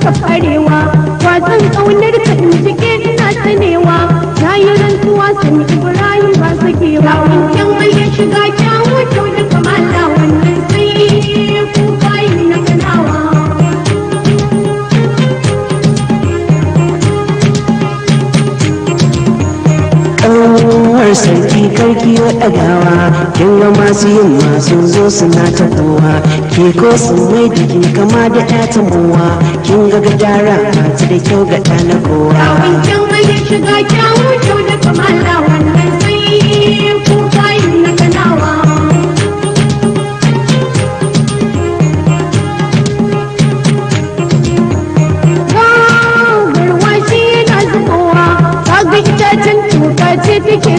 ka farewa wasan ƙaunar ka in cike ina sanewa na yi rantsuwa sani Ibrahim ba sakewa wancan mai ya shiga kyawu kyau da kamala wannan sai ku bayi na ganawa ƙanwar sarki karki wa ɗagawa kin ga masu yin masu zo suna tafowa ke ko sun mai da kin kama da ya tamowa kin ga gadara masu da kyau ga ɗa na kowa wancan mai ya shiga kyawu kyau da kamala wannan sai ku bayi na ganawa garwashi yana zubowa kaga itacen tuka ce take